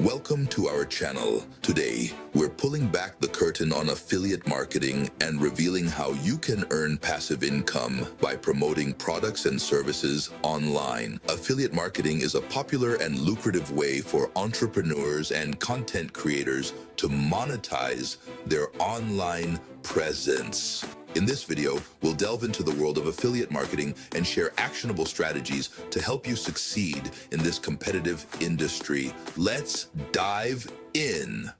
Welcome to our channel. Today, we're pulling back the curtain on affiliate marketing and revealing how you can earn passive income by promoting products and services online. Affiliate marketing is a popular and lucrative way for entrepreneurs and content creators to monetize their online presence. In this video, we'll delve into the world of affiliate marketing and share actionable strategies to help you succeed in this competitive industry. Let's dive in.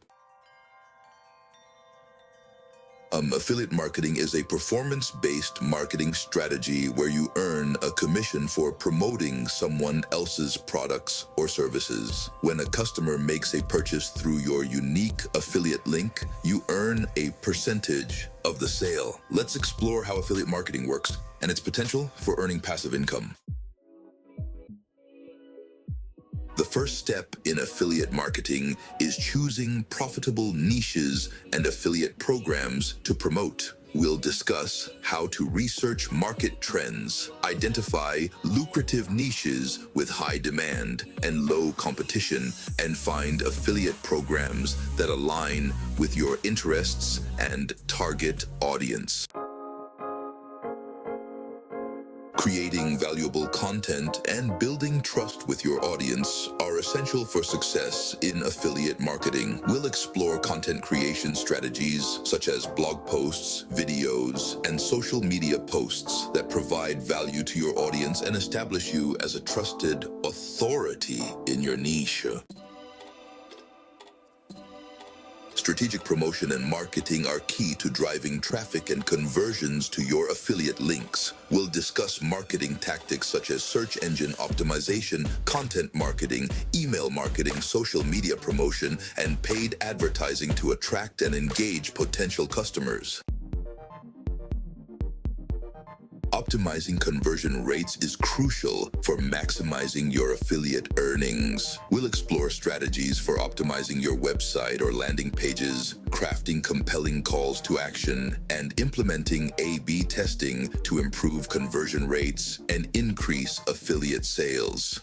Affiliate marketing is a performance-based marketing strategy where you earn a commission for promoting someone else's products or services. When a customer makes a purchase through your unique affiliate link, you earn a percentage of the sale. Let's explore how affiliate marketing works and its potential for earning passive income. The first step in affiliate marketing is choosing profitable niches and affiliate programs to promote. We'll discuss how to research market trends, identify lucrative niches with high demand and low competition, and find affiliate programs that align with your interests and target audience. Creating valuable content and building trust with your audience are essential for success in affiliate marketing. We'll explore content creation strategies such as blog posts, videos, and social media posts that provide value to your audience and establish you as a trusted authority in your niche. Strategic promotion and marketing are key to driving traffic and conversions to your affiliate links. We'll discuss marketing tactics such as search engine optimization, content marketing, email marketing, social media promotion, and paid advertising to attract and engage potential customers. Optimizing conversion rates is crucial for maximizing your affiliate earnings. We'll explore strategies for optimizing your website or landing pages, crafting compelling calls to action, and implementing A/B testing to improve conversion rates and increase affiliate sales.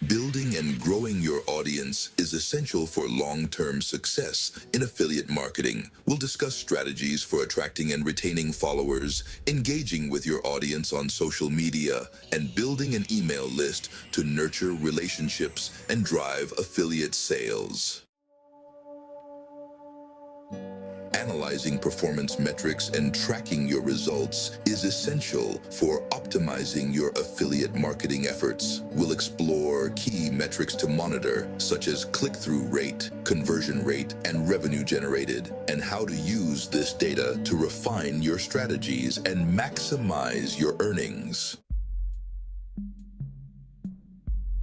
Building and growing your audience is essential for long-term success in affiliate marketing. We'll discuss strategies for attracting and retaining followers, engaging with your audience on social media, and building an email list to nurture relationships and drive affiliate sales. Analyzing performance metrics and tracking your results is essential for optimizing your affiliate marketing efforts. We'll explore key metrics to monitor, such as click-through rate, conversion rate, and revenue generated, and how to use this data to refine your strategies and maximize your earnings.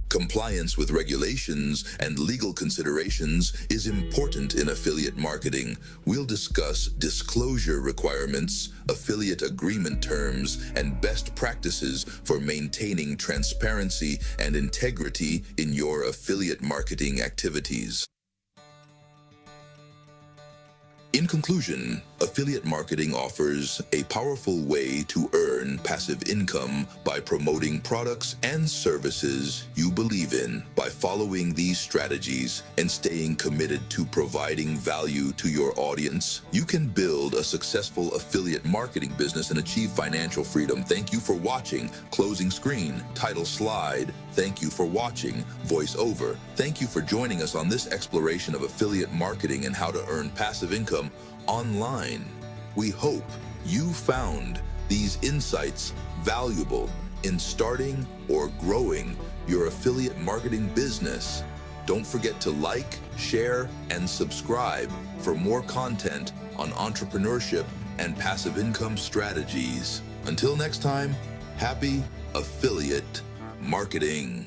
Compliance with regulations and legal considerations is important in affiliate marketing. We'll discuss disclosure requirements, affiliate agreement terms, and best practices for maintaining transparency and integrity in your affiliate marketing activities. In conclusion, affiliate marketing offers a powerful way to earn passive income by promoting products and services you believe in. By following these strategies and staying committed to providing value to your audience, you can build a successful affiliate marketing business and achieve financial freedom. Thank you for watching. Closing screen, title slide. Thank you for watching. Voiceover. Thank you for joining us on this exploration of affiliate marketing and how to earn passive income online. We hope you found these insights valuable in starting or growing your affiliate marketing business. Don't forget to like, share, and subscribe for more content on entrepreneurship and passive income strategies. Until next time, happy affiliate marketing.